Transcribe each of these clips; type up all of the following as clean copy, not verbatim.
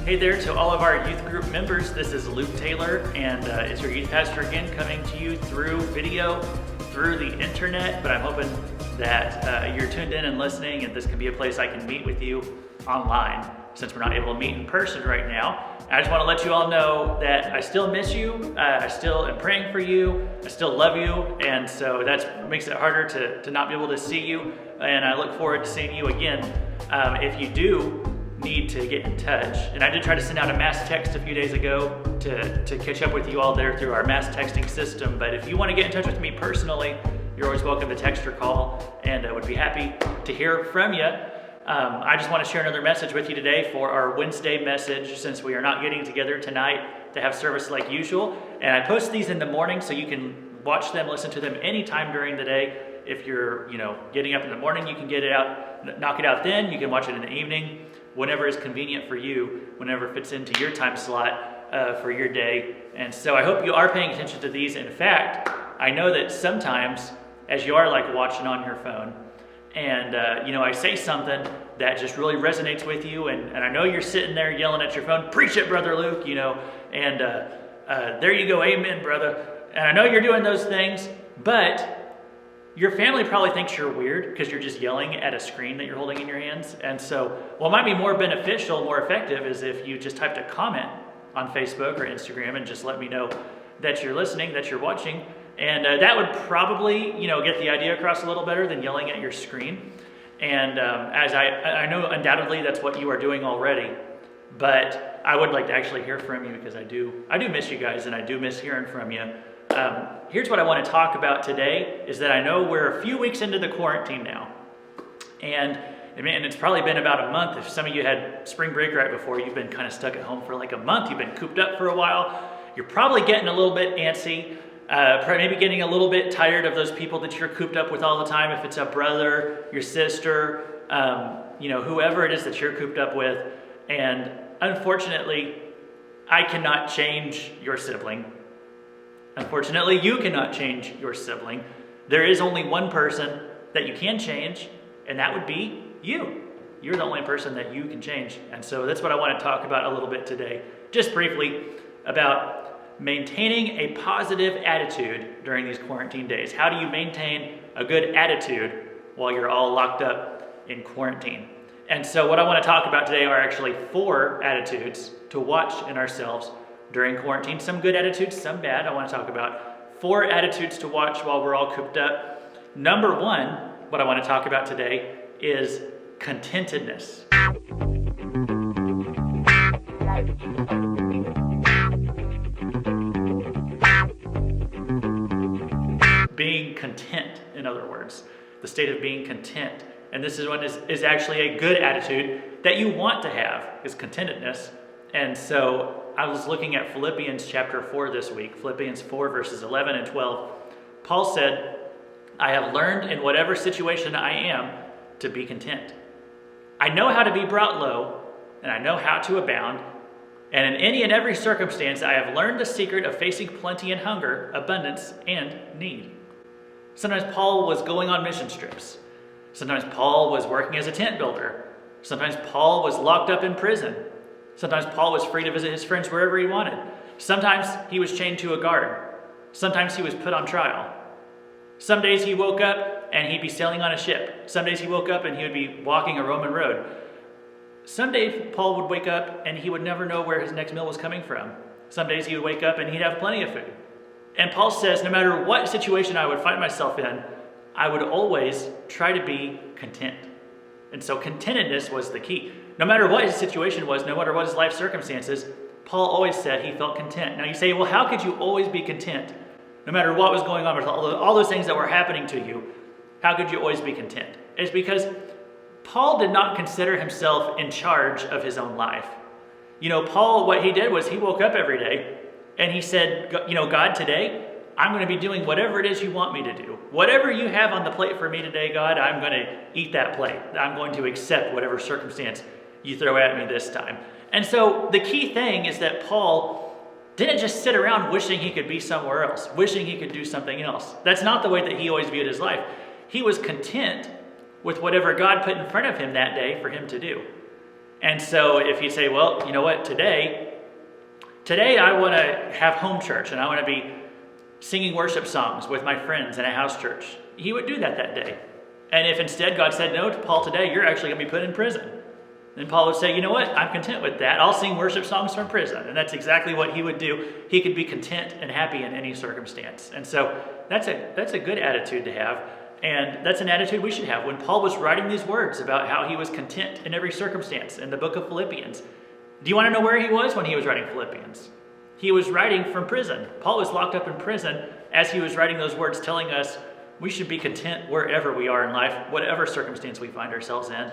Hey there to all of our youth group members. This is Luke Taylor, and it's your youth pastor again, coming to you through video, through the internet. But I'm hoping that you're tuned in and listening, and this can be a place I can meet with you online, since we're not able to meet in person right now. I just want to let you all know that I still miss you. I still am praying for you. I still love you, and so that makes it harder to not be able to see you. And I look forward to seeing you again. If you do need to get in touch, and I did try to send out a mass text a few days ago to catch up with you all there through our mass texting system, but if you want to get in touch with me personally, you're always welcome to text or call, and I would be happy to hear from you. I just want to share another message with you today for our Wednesday message, since we are not getting together tonight to have service like usual, and I post these in the morning so you can watch them, listen to them anytime during the day. If you're getting up in the morning, you can knock it out then. You can watch it in the evening, whenever is convenient for you, whenever fits into your time slot for your day. And so I hope you are paying attention to these. In fact, I know that sometimes, as you are like watching on your phone, and I say something that just really resonates with you, and I know you're sitting there yelling at your phone, "Preach it, Brother Luke," and there you go, amen, brother. And I know you're doing those things, but your family probably thinks you're weird because you're just yelling at a screen that you're holding in your hands. And so what might be more beneficial, more effective, is if you just typed a comment on Facebook or Instagram and just let me know that you're listening, that you're watching. And that would probably, get the idea across a little better than yelling at your screen. And as I know undoubtedly that's what you are doing already, but I would like to actually hear from you, because I do miss you guys, and I do miss hearing from you. Here's what I want to talk about today, is that I know we're a few weeks into the quarantine now. And it's probably been about a month. If some of you had spring break right before, you've been kind of stuck at home for like a month. You've been cooped up for a while. You're probably getting a little bit antsy, maybe getting a little bit tired of those people that you're cooped up with all the time. If it's a brother, your sister, whoever it is that you're cooped up with. And unfortunately, I cannot change your sibling. Unfortunately, you cannot change your sibling. There is only one person that you can change, and that would be you. You're the only person that you can change. And so that's what I want to talk about a little bit today, just briefly, about maintaining a positive attitude during these quarantine days. How do you maintain a good attitude while you're all locked up in quarantine? And so what I want to talk about today are actually 4 attitudes to watch in ourselves during quarantine. Some good attitudes, some bad. I want to talk about 4 attitudes to watch while we're all cooped up. Number 1, what I want to talk about today is contentedness. Being content, in other words, the state of being content. And this is actually a good attitude that you want to have, is contentedness. And so I was looking at Philippians chapter 4 this week, Philippians 4 verses 11 and 12. Paul said, "I have learned in whatever situation I am to be content. I know how to be brought low, and I know how to abound. And in any and every circumstance, I have learned the secret of facing plenty and hunger, abundance and need." Sometimes Paul was going on mission trips. Sometimes Paul was working as a tent builder. Sometimes Paul was locked up in prison. Sometimes Paul was free to visit his friends wherever he wanted. Sometimes he was chained to a guard. Sometimes he was put on trial. Some days he woke up and he'd be sailing on a ship. Some days he woke up and he would be walking a Roman road. Some days Paul would wake up and he would never know where his next meal was coming from. Some days he would wake up and he'd have plenty of food. And Paul says, no matter what situation I would find myself in, I would always try to be content. And so contentedness was the key. No matter what his situation was, no matter what his life circumstances, Paul always said he felt content. Now you say, well, how could you always be content? No matter what was going on with all those things that were happening to you, how could you always be content? It's because Paul did not consider himself in charge of his own life. Paul, what he did was he woke up every day and he said, God, today, I'm going to be doing whatever it is you want me to do. Whatever you have on the plate for me today, God, I'm going to eat that plate. I'm going to accept whatever circumstance you throw at me this time. And so the key thing is that Paul didn't just sit around wishing he could be somewhere else, wishing he could do something else. That's not the way that he always viewed his life. He was content with whatever God put in front of him that day for him to do. And so if you say, well, you know what, today I want to have home church and I want to be singing worship songs with my friends in a house church, he would do that day. And if instead God said, no, Paul, today you're actually going to be put in prison, then Paul would say, you know what, I'm content with that. I'll sing worship songs from prison. And that's exactly what he would do. He could be content and happy in any circumstance. And so that's a good attitude to have. And that's an attitude we should have. When Paul was writing these words about how he was content in every circumstance in the book of Philippians, do you want to know where he was when he was writing Philippians? He was writing from prison. Paul was locked up in prison as he was writing those words, telling us we should be content wherever we are in life, whatever circumstance we find ourselves in.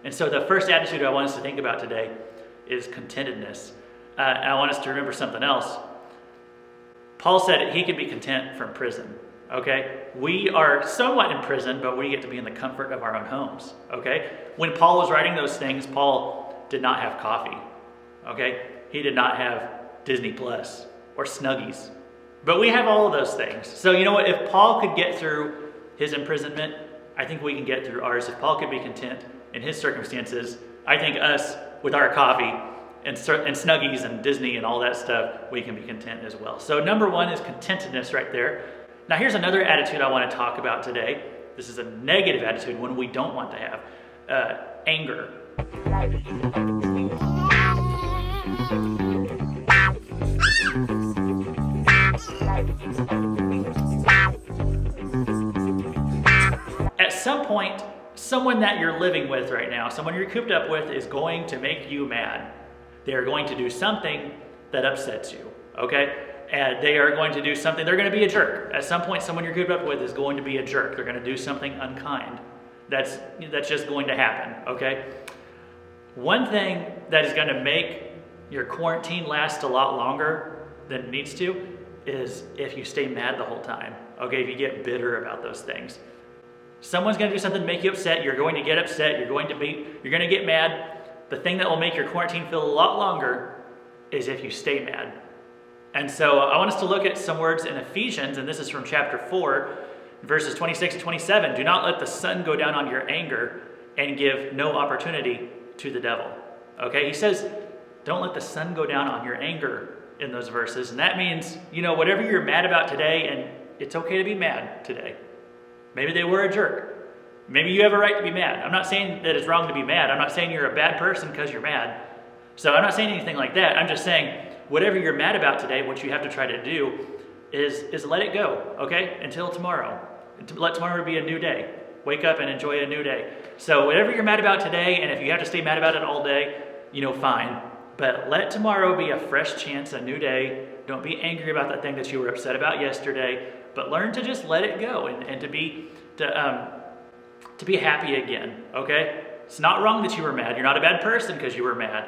And so the first attitude I want us to think about today is contentedness. I want us to remember something else. Paul said he could be content from prison. Okay? We are somewhat in prison, but we get to be in the comfort of our own homes. Okay? When Paul was writing those things, Paul did not have coffee. Okay? He did not have Disney Plus or Snuggies. But we have all of those things. So you know what? If Paul could get through his imprisonment, I think we can get through ours. If Paul could be content in his circumstances, I think us, with our coffee and Snuggies and Disney and all that stuff, we can be content as well. So number one is contentedness right there. Now here's another attitude I want to talk about today. This is a negative attitude, one we don't want to have. Anger. At some point, someone that you're living with right now, someone you're cooped up with, is going to make you mad. They are going to do something that upsets you, okay? And they are going to do something, they're going to be a jerk. At some point, someone you're cooped up with is going to be a jerk. They're going to do something unkind. That's just going to happen, okay? One thing that is going to make your quarantine last a lot longer than it needs to is if you stay mad the whole time, okay? If you get bitter about those things. Someone's going to do something to make you upset. You're going to get upset. You're going to get mad. The thing that will make your quarantine feel a lot longer is if you stay mad. And so I want us to look at some words in Ephesians, and this is from chapter 4, verses 26 and 27. Do not let the sun go down on your anger and give no opportunity to the devil. Okay, he says, don't let the sun go down on your anger in those verses. And that means, whatever you're mad about today, and it's okay to be mad today. Maybe they were a jerk. Maybe you have a right to be mad. I'm not saying that it's wrong to be mad. I'm not saying you're a bad person because you're mad. So I'm not saying anything like that. I'm just saying whatever you're mad about today, what you have to try to do is let it go, okay? Until tomorrow. Let tomorrow be a new day. Wake up and enjoy a new day. So whatever you're mad about today, and if you have to stay mad about it all day, fine. But let tomorrow be a fresh chance, a new day. Don't be angry about that thing that you were upset about yesterday. But learn to just let it go and to be happy again, okay? It's not wrong that you were mad. You're not a bad person because you were mad.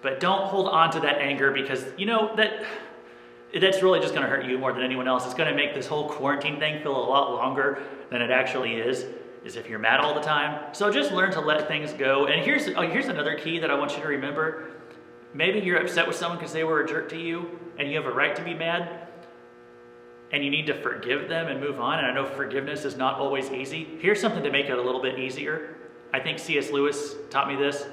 But don't hold on to that anger because, that's really just going to hurt you more than anyone else. It's going to make this whole quarantine thing feel a lot longer than it actually is if you're mad all the time. So just learn to let things go. And here's another key that I want you to remember. Maybe you're upset with someone because they were a jerk to you and you have a right to be mad. And you need to forgive them and move on. And I know forgiveness is not always easy. Here's something to make it a little bit easier. I think C.S. Lewis taught me this.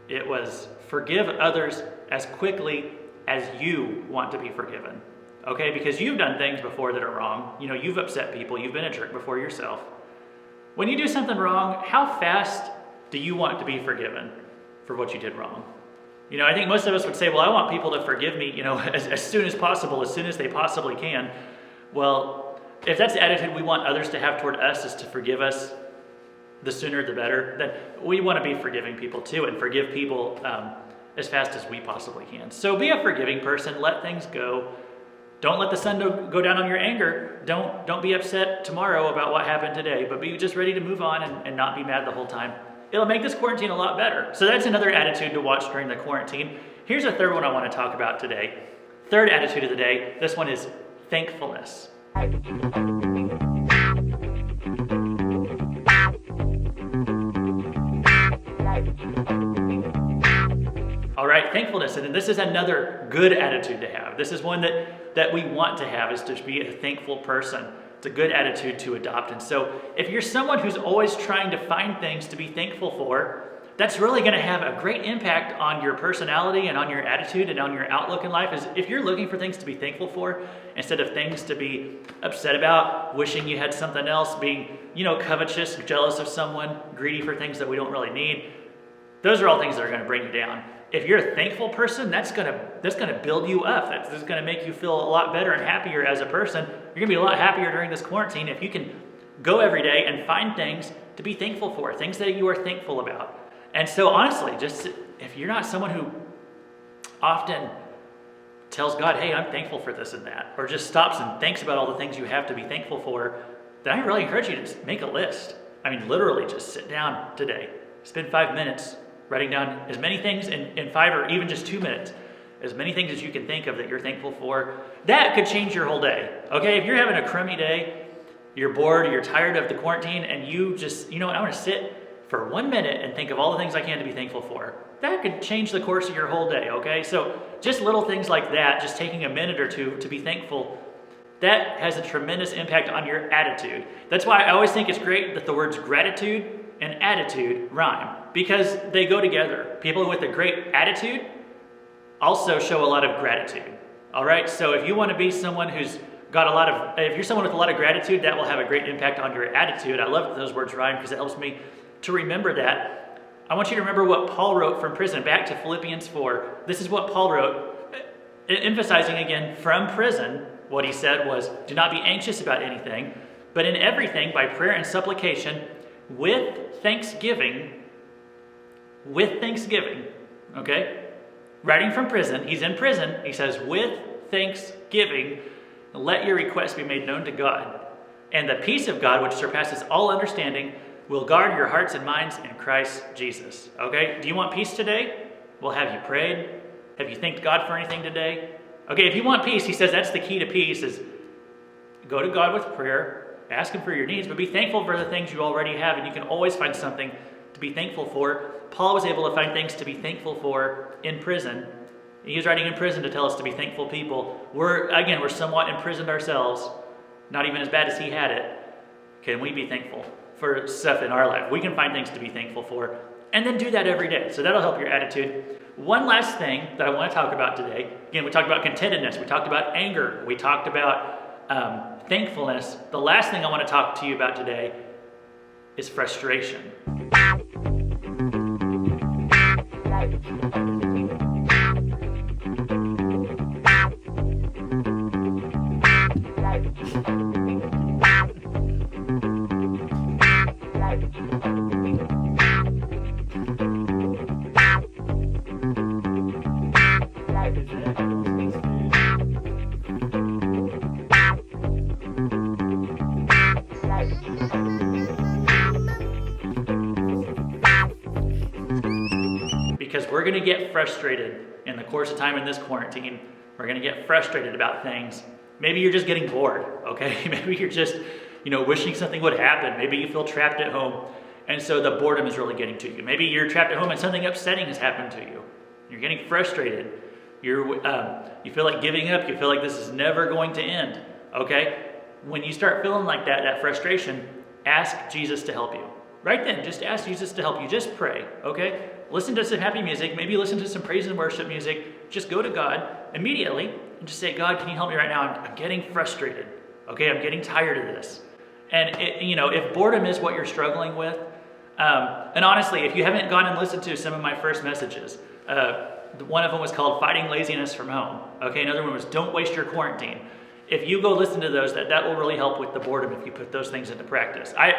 It was forgive others as quickly as you want to be forgiven. Okay? Because you've done things before that are wrong. You've upset people. You've been a jerk before yourself. When you do something wrong, how fast do you want to be forgiven for what you did wrong? I think most of us would say, well, I want people to forgive me, as soon as possible, as soon as they possibly can. Well, if that's the attitude we want others to have toward us is to forgive us, the sooner the better, then we want to be forgiving people too and forgive people as fast as we possibly can. So be a forgiving person. Let things go. Don't let the sun go down on your anger. Don't be upset tomorrow about what happened today, but be just ready to move on and not be mad the whole time. It'll make this quarantine a lot better. So that's another attitude to watch during the quarantine. Here's a third one I want to talk about today. Third attitude of the day. This one is thankfulness. All right, thankfulness. And this is another good attitude to have. This is one that we want to have, is to be a thankful person. It's a good attitude to adopt. And so if you're someone who's always trying to find things to be thankful for, that's really going to have a great impact on your personality and on your attitude and on your outlook in life. Is if you're looking for things to be thankful for instead of things to be upset about, wishing you had something else, being, covetous, jealous of someone, greedy for things that we don't really need. Those are all things that are going to bring you down. If you're a thankful person, that's gonna build you up. That's gonna make you feel a lot better and happier as a person. You're gonna be a lot happier during this quarantine if you can go every day and find things to be thankful for, things that you are thankful about. And so honestly, just if you're not someone who often tells God, hey, I'm thankful for this and that, or just stops and thinks about all the things you have to be thankful for, then I really encourage you to just make a list. I mean, literally just sit down today, spend 5 minutes writing down as many things in 5 or even just 2 minutes, as many things as you can think of that you're thankful for. That could change your whole day, okay? If you're having a crummy day, you're bored, you're tired of the quarantine, and you just, I want to sit for 1 minute and think of all the things I can to be thankful for. That could change the course of your whole day, okay? So just little things like that, just taking a minute or two to be thankful, that has a tremendous impact on your attitude. That's why I always think it's great that the words gratitude and attitude rhyme, because they go together. People with a great attitude also show a lot of gratitude. All right, so if you want to be someone who's got if you're someone with a lot of gratitude, that will have a great impact on your attitude. I love that those words rhyme because it helps me to remember that. I want you to remember what Paul wrote from prison, back to Philippians 4. This is what Paul wrote, emphasizing again from prison. What he said was, do not be anxious about anything, but in everything by prayer and supplication with thanksgiving, okay? Writing from prison, he's in prison, he says, with thanksgiving, let your requests be made known to God. And the peace of God, which surpasses all understanding, will guard your hearts and minds in Christ Jesus. Okay, do you want peace today? Well, have you prayed? Have you thanked God for anything today? Okay, if you want peace, he says that's the key to peace, is go to God with prayer, ask him for your needs, but be thankful for the things you already have, and you can always find something to be thankful for. Paul was able to find things to be thankful for in prison. He was writing in prison to tell us to be thankful people. We're somewhat imprisoned ourselves, not even as bad as he had it. Can we be thankful for stuff in our life? We can find things to be thankful for, and then do that every day. So that'll help your attitude. One last thing that I want to talk about today. Again, we talked about contentedness. We talked about anger. We talked about thankfulness. The last thing I want to talk to you about today is frustration. Because we're going to get frustrated in the course of time in this quarantine. We're going to get frustrated about things. Maybe you're just getting bored, okay? Maybe you're just, wishing something would happen. Maybe you feel trapped at home, and so the boredom is really getting to you. Maybe you're trapped at home and something upsetting has happened to you. You're getting frustrated. You feel like giving up. You feel like this is never going to end, okay? When you start feeling like that frustration, ask Jesus to help you. Right then, just ask Jesus to help you. Just pray, okay? Listen to some happy music. Maybe listen to some praise and worship music. Just go to God immediately and just say, God, can you help me right now? I'm getting frustrated, okay? I'm getting tired of this. And, if boredom is what you're struggling with, and honestly, if you haven't gone and listened to some of my first messages, one of them was called Fighting Laziness from Home, okay? Another one was Don't Waste Your Quarantine. If you go listen to those, that will really help with the boredom if you put those things into practice. I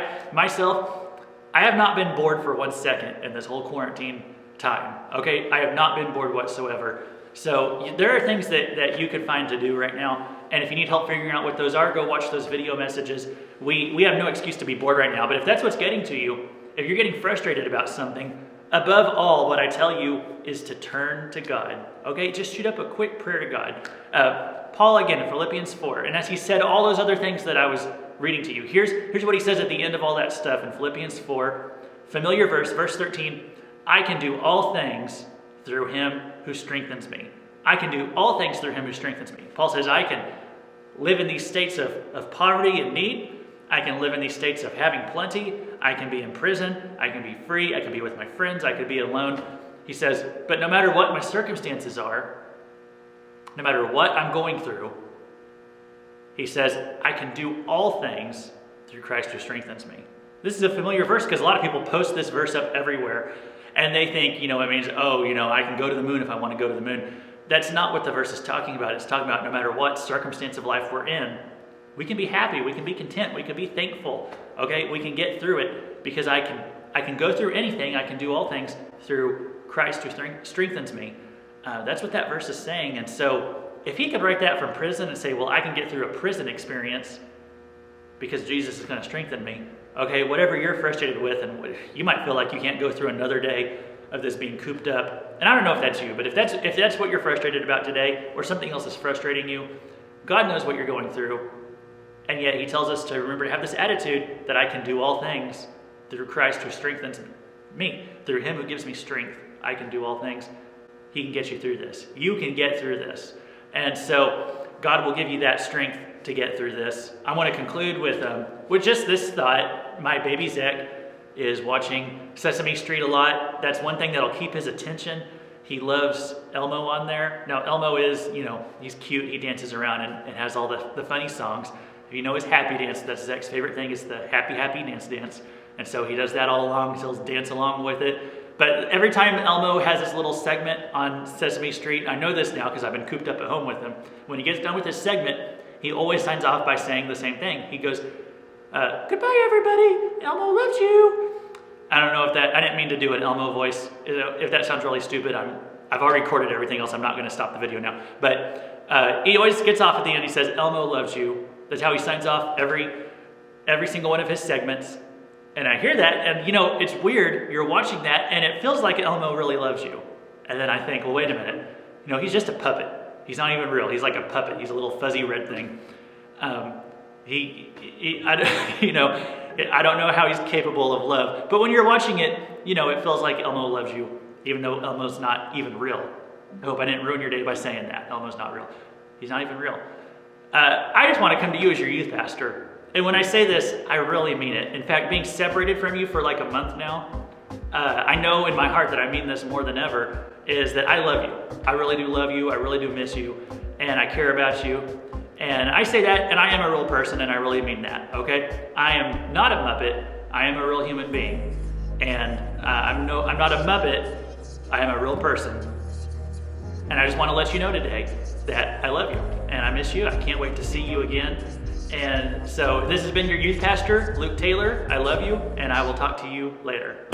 have not been bored for 1 second in this whole quarantine time, okay? I have not been bored whatsoever. So there are things that you could find to do right now, and if you need help figuring out what those are, go watch those video messages. We have no excuse to be bored right now, but if that's what's getting to you, if you're getting frustrated about something, above all, what I tell you is to turn to God, okay? Just shoot up a quick prayer to God. Paul, again, in Philippians 4, and as he said all those other things that I was reading to you, here's what he says at the end of all that stuff in Philippians 4, familiar verse 13, I can do all things through him who strengthens me. I can do all things through him who strengthens me. Paul says I can live in these states of poverty and need. I can live in these states of having plenty. I can be in prison. I can be free. I can be with my friends. I could be alone. He says, but no matter what my circumstances are, no matter what I'm going through, he says, I can do all things through Christ who strengthens me. This is a familiar verse because a lot of people post this verse up everywhere and they think, it means, I can go to the moon if I want to go to the moon. That's not what the verse is talking about. It's talking about no matter what circumstance of life we're in, we can be happy, we can be content, we can be thankful, okay? We can get through it because I can go through anything, I can do all things through Christ who strengthens me. That's what that verse is saying. And so if he could write that from prison and say, well, I can get through a prison experience because Jesus is going to strengthen me. Okay, whatever you're frustrated with, and you might feel like you can't go through another day of this being cooped up. And I don't know if that's you, but if that's what you're frustrated about today, or something else is frustrating you, God knows what you're going through. And yet he tells us to remember to have this attitude that I can do all things through Christ who strengthens me. Through him who gives me strength, I can do all things. He can get you through this. You can get through this. And so God will give you that strength to get through this. I want to conclude with just this thought. My baby Zach is watching Sesame Street a lot. That's one thing that'll keep his attention. He loves Elmo on there. Now Elmo is, he's cute. He dances around and has all the funny songs. If you know his happy dance, that's Zach's favorite thing, is the happy dance. And so he does that all along. He'll dance along with it. But every time Elmo has this little segment on Sesame Street, I know this now because I've been cooped up at home with him. When he gets done with his segment, he always signs off by saying the same thing. He goes, goodbye everybody, Elmo loves you. I don't know if I didn't mean to do an Elmo voice. If that sounds really stupid, I've already recorded everything else. I'm not going to stop the video now. But he always gets off at the end. He says, Elmo loves you. That's how he signs off every single one of his segments. And I hear that, and it's weird. You're watching that, and it feels like Elmo really loves you. And then I think, well, wait a minute. He's just a puppet. He's not even real. He's like a puppet. He's a little fuzzy red thing. I don't know how he's capable of love. But when you're watching it, it feels like Elmo loves you, even though Elmo's not even real. I hope I didn't ruin your day by saying that. Elmo's not real. He's not even real. I just want to come to you as your youth pastor. And when I say this, I really mean it. In fact, being separated from you for like a month now, I know in my heart that I mean this more than ever, is that I love you. I really do love you. I really do miss you. And I care about you. And I say that, and I am a real person, and I really mean that, okay? I am not a Muppet. I am a real human being. And I'm not a Muppet. I am a real person. And I just want to let you know today that I love you, and I miss you. I can't wait to see you again. And so this has been your youth pastor, Luke Taylor. I love you, and I will talk to you later.